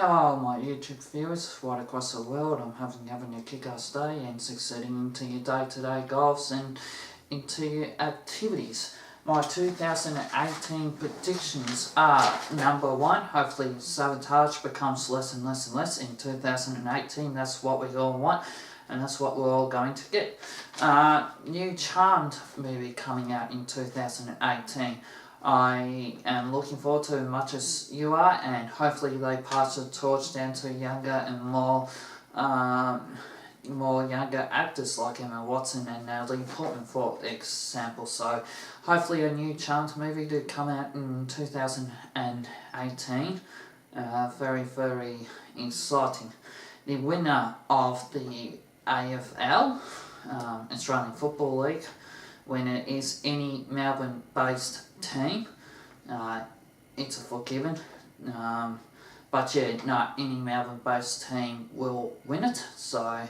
Hello my YouTube viewers right across the world. I'm having a kick-ass day and succeeding into your day-to-day goals and into your activities. My 2018 predictions are: number one, hopefully sabotage becomes less and less and less in 2018. That's what we all want, and that's what we're all going to get. New Charmed movie coming out in 2018. I am looking forward to as much as you are, and hopefully they pass the torch down to younger and more younger actors like Emma Watson and Natalie Portman, for example. So hopefully a new Charmed movie to come out in 2018. Very, very exciting. The winner of the AFL, Australian Football League, winner is any Melbourne-based team. It's a forgiven. But yeah, no, any Melbourne-based team will win it. So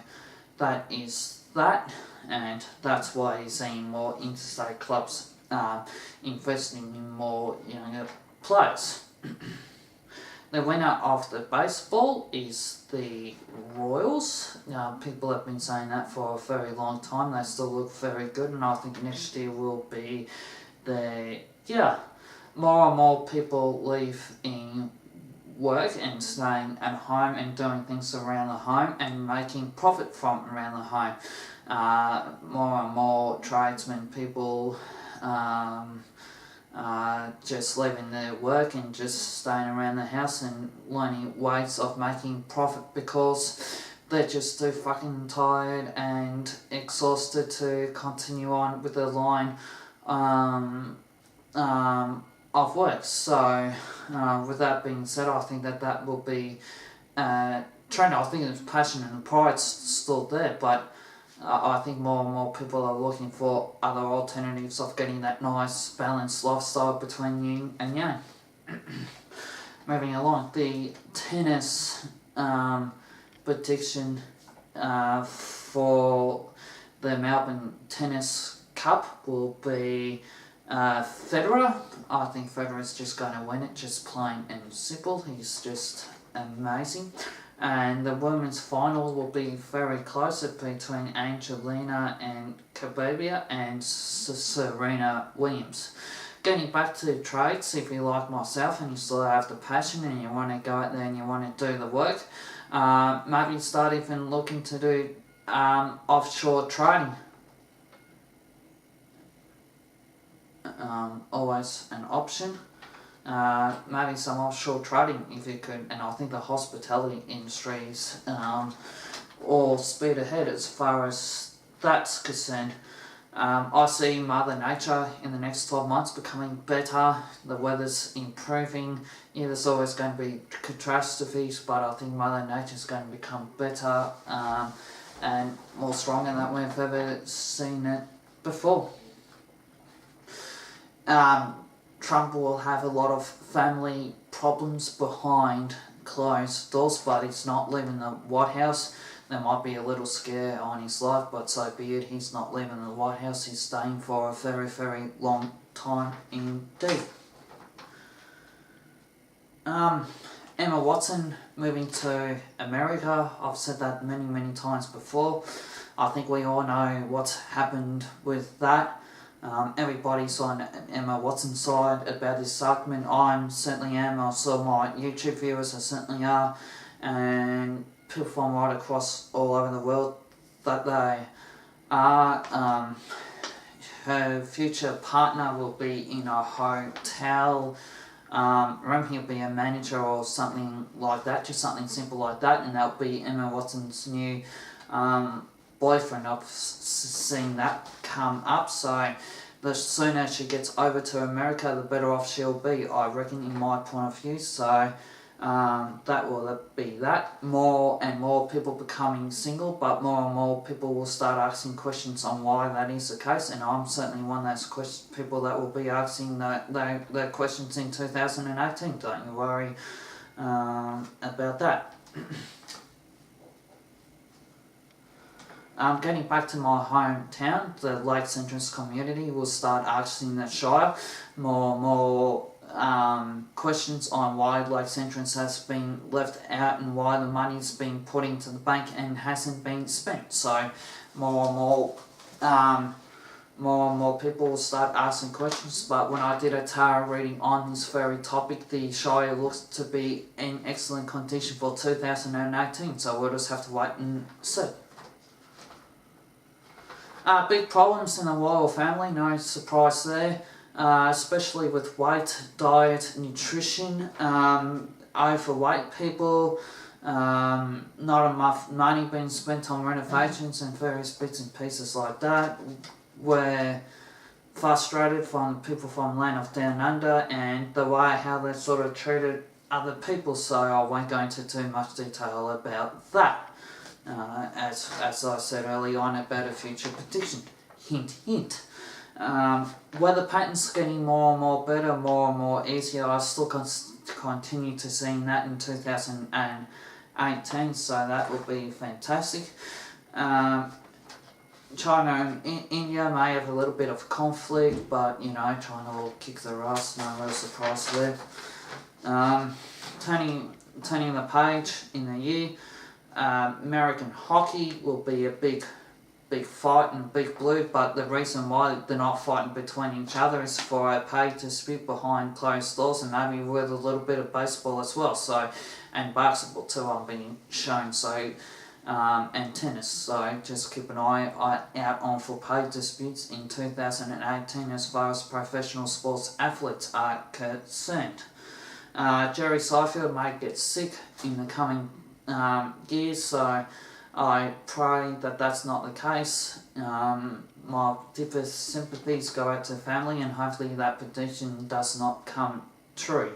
that is that, and that's why you're seeing more interstate clubs investing in more younger players. The winner of the baseball is the Royals. People have been saying that for a very long time. They still look very good, and I think next year will be more and more people leaving work and staying at home and doing things around the home and making profit from around the home. More and more tradesmen, people just leaving their work and just staying around the house and learning ways of making profit because they're just too fucking tired and exhausted to continue on with the line of work. So with that being said, I think that will be trend. I think the passion and the pride's still there, but I think more and more people are looking for other alternatives of getting that nice balanced lifestyle between yin and yang. Moving along, the tennis prediction for the Melbourne Tennis Cup will be Federer. I think Federer is just going to win it, just plain and simple. He's just amazing. And the women's final will be very close between Angelina and Khabibia and Serena Williams. Getting back to trades, if you like myself and you still have the passion and you want to go out there and you want to do the work, maybe start even looking to do offshore trading. Always an option. Maybe some offshore trading if you could, and I think the hospitality industry is all speed ahead as far as that's concerned. I see Mother Nature in the next 12 months becoming better, the weather's improving. Yeah, there's always going to be catastrophes, but I think Mother Nature's going to become better and more stronger than we've ever seen it before. Trump will have a lot of family problems behind closed doors, but he's not leaving the White House. There might be a little scare on his life, but so be it. He's not leaving the White House. He's staying for a very, very long time indeed. Emma Watson moving to America. I've said that many, many times before. I think we all know what's happened with that. Everybody's on Emma Watson's side about this argument. I certainly am. I saw my YouTube viewers, I certainly are, and people from right across all over the world that they are. Her future partner will be in a hotel room. He'll be a manager or something like that, just something simple like that, and that'll be Emma Watson's new boyfriend. I've seen that come up, so the sooner she gets over to America, the better off she'll be, I reckon, in my point of view. So that will be that. More and more people becoming single, but more and more people will start asking questions on why that is the case, and I'm certainly one of those people that will be asking the questions in 2018. Don't you worry about that. Getting back to my hometown, the Lakes Entrance community will start asking the Shire more questions on why Lakes Entrance has been left out and why the money's been put into the bank and hasn't been spent. So more and more people will start asking questions. But when I did a tarot reading on this very topic, the Shire looks to be in excellent condition for 2018. So we'll just have to wait and see. Big problems in the royal family, no surprise there. Especially with weight, diet, nutrition, overweight people, not enough money being spent on renovations and various bits and pieces like that. We're frustrated from people from Land of Down Under and the way how they sort of treated other people, so I won't go into too much detail about that. As I said early on about a future prediction. Hint, hint. Weather patterns getting more and more better, more and more easier. I still continue to see that in 2018, so that will be fantastic. China and India may have a little bit of conflict, but you know, China will kick their ass, no real surprise there. Turning the page in the year, American hockey will be a big fight and big blue, but the reason why they're not fighting between each other is for a pay dispute behind closed doors, and maybe with a little bit of baseball as well, so, and basketball too, I'm being shown, so, and tennis, so just keep an eye out on for pay disputes in 2018 as far as professional sports athletes are concerned. Jerry Seinfeld may get sick in the coming years, so I pray that that's not the case. My deepest sympathies go out to the family, and hopefully that prediction does not come true.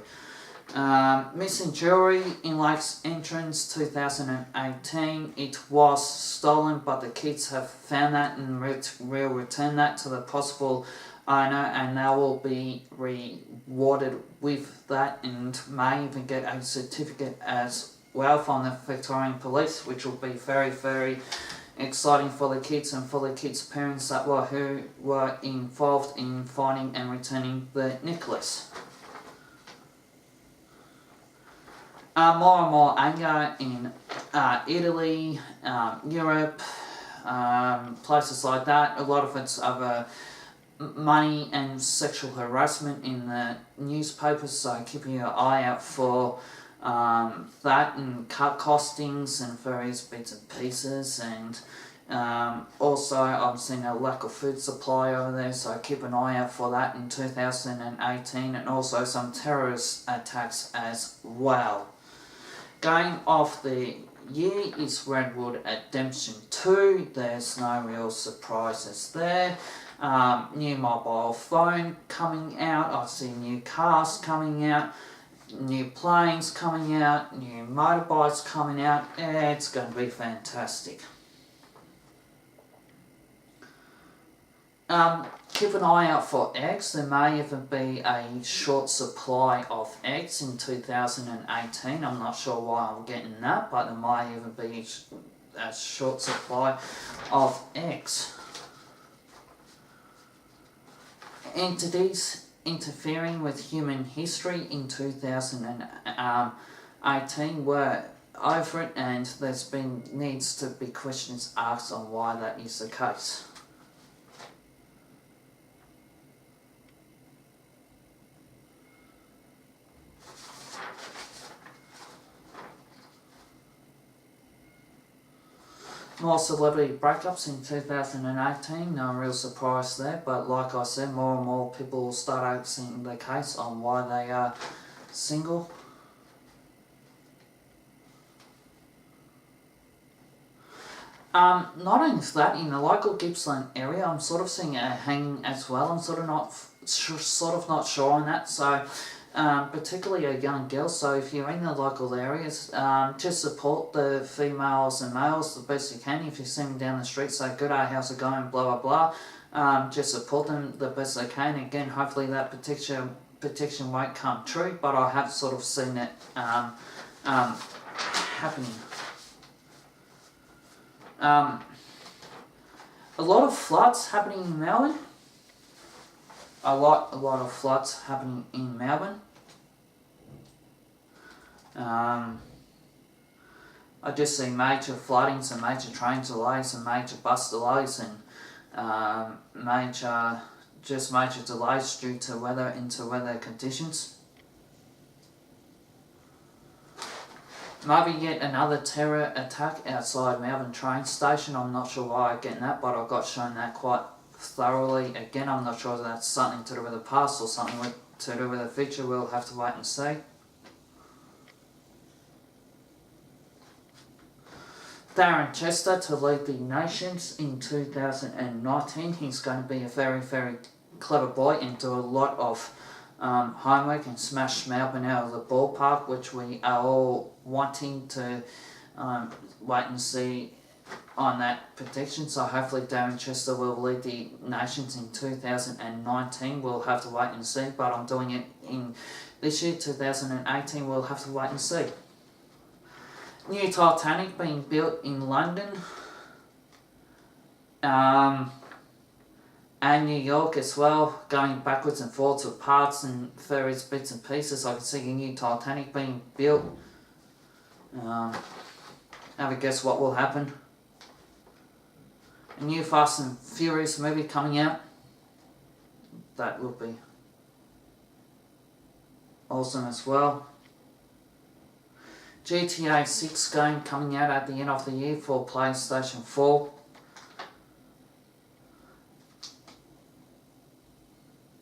Missing jewellery in Lakes Entrance 2018. It was stolen, but the kids have found that and will return that to the possible owner, and they will be rewarded with that and may even get a certificate as well from the Victorian Police, which will be very, very exciting for the kids and for the kids' parents who were involved in finding and returning the necklace. More and more anger in Italy, Europe, places like that. A lot of it's over money and sexual harassment in the newspapers, so keep your eye out for that and cut costings and various bits and pieces, and also I'm seeing a lack of food supply over there, so keep an eye out for that in 2018, and also some terrorist attacks as well. Game of the year is Redwood Redemption 2. There's no real surprises there. New mobile phone coming out. I see new cars coming out. New planes coming out. New motorbikes coming out. Yeah, it's going to be fantastic. Keep an eye out for eggs. There may even be a short supply of eggs in 2018. I'm not sure why I'm getting that, but there might even be a short supply of eggs. Entities interfering with human history in 2018 were over it, and needs to be questions asked on why that is the case. More celebrity breakups in 2018, no real surprise there, but like I said, more and more people will start asking the case on why they are single. Not only that, in the local Gippsland area, I'm sort of seeing a hanging as well. I'm sort of not sure on that, so particularly a young girl, so if you're in the local areas, just support the females and males the best you can. If you see them down the street, say, good day, how's it going, blah blah blah, just support them the best they can. Again, hopefully that prediction won't come true, but I have sort of seen it happening. A lot of floods happening in Melbourne. a lot of floods happening in Melbourne. I just see major floodings and major train delays and major bus delays and major delays due to weather conditions. Maybe yet another terror attack outside Melbourne train station. I'm not sure why I'm getting that, but I got shown that quite thoroughly. Again, I'm not sure if that's something to do with the past or something to do with the future. We'll have to wait and see. Darren Chester to lead the Nations in 2019. He's going to be a very, very clever boy and do a lot of homework and smash Melbourne out of the ballpark, which we are all wanting to wait and see on that prediction. So hopefully Darren Chester will lead the Nations in 2019. We'll have to wait and see, but I'm doing it in this year, 2018. We'll have to wait and see. New Titanic being built in London and New York as well, going backwards and forwards with parts and various bits and pieces. I can see a new Titanic being built. Have a guess what will happen. A new Fast and Furious movie coming out. That will be awesome as well. GTA 6 game coming out at the end of the year for PlayStation 4.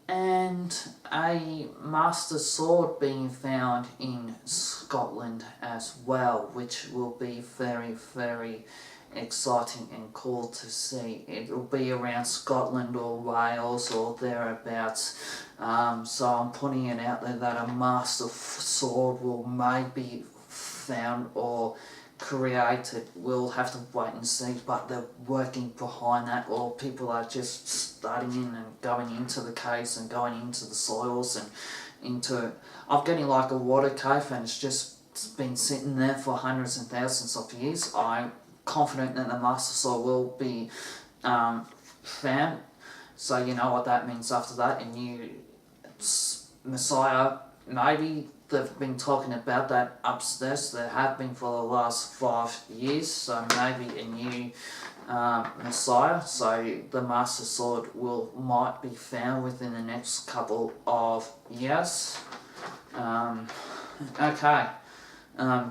And a Master Sword being found in Scotland as well, which will be very, very exciting and cool to see. It will be around Scotland or Wales or thereabouts. So I'm putting it out there that a Master Sword will maybe found or created. We'll have to wait and see, but they're working behind that, or people are just starting in and going into the caves and going into the soils and into... I'm getting like a water cave and it's just been sitting there for hundreds and thousands of years. I'm confident that the Master Sword will be found. So you know what that means after that. A new Messiah, maybe. They've been talking about that upstairs. They have been for the last 5 years, so maybe a new Messiah. So the Master Sword might be found within the next couple of years. Okay,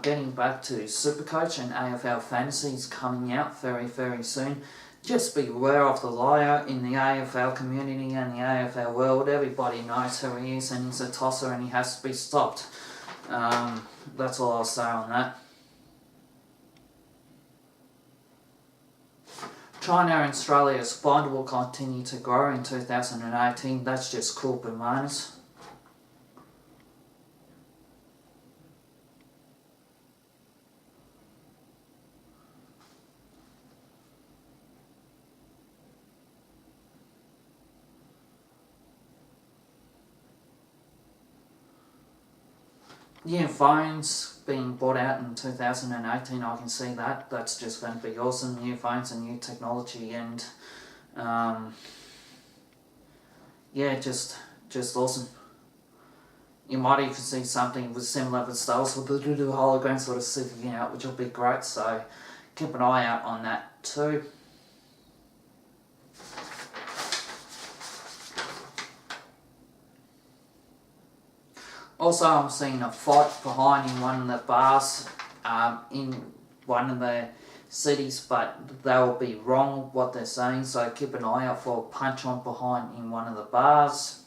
getting back to Supercoach and AFL Fantasy is coming out very, very soon. Just beware of the liar in the AFL community and the AFL world. Everybody knows who he is, and he's a tosser and he has to be stopped. That's all I'll say on that. China and Australia's bond will continue to grow in 2018. That's just cool bananas. New phones being bought out in 2018, I can see that. That's just going to be awesome. New phones and new technology and yeah, just awesome. You might even see something with similar but styles with the hologram sort of sitting out, which will be great, so keep an eye out on that too. Also, I'm seeing a fight behind in one of the bars in one of the cities, but they will be wrong what they're saying, so keep an eye out for a punch on behind in one of the bars.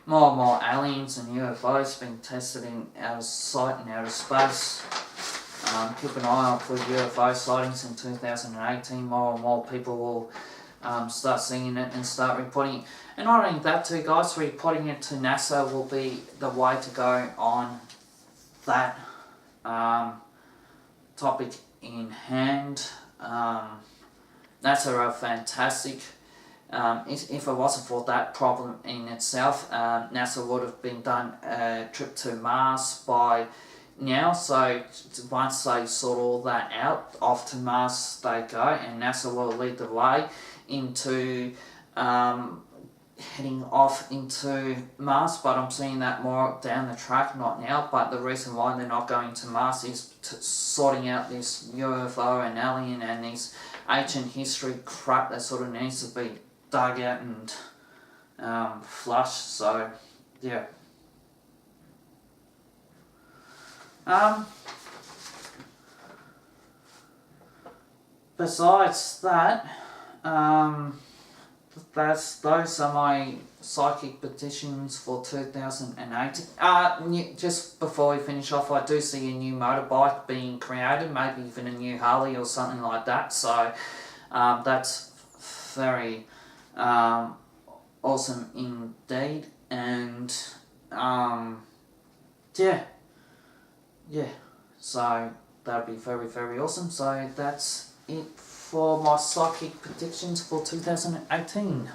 More and more aliens and UFOs being tested in outer sight and outer space. Keep an eye out for UFO sightings in 2018. More and more people will start seeing it and start reporting it. And not only that too, guys, reporting it to NASA will be the way to go on that topic in hand. NASA are fantastic. If it wasn't for that problem in itself, NASA would have been done a trip to Mars by now. So once they sort all that out, off to Mars they go, and NASA will lead the way into heading off into Mars. But I'm seeing that more down the track, not now. But the reason why they're not going to Mars is sorting out this UFO and alien and this ancient history crap that sort of needs to be dug out and flushed. So yeah. Besides that, those are my psychic petitions for 2018. Just before we finish off, I do see a new motorbike being created, maybe even a new Harley or something like that. So that's very awesome indeed, and yeah, so that'd be very, very awesome. So that's it for my psychic predictions for 2018.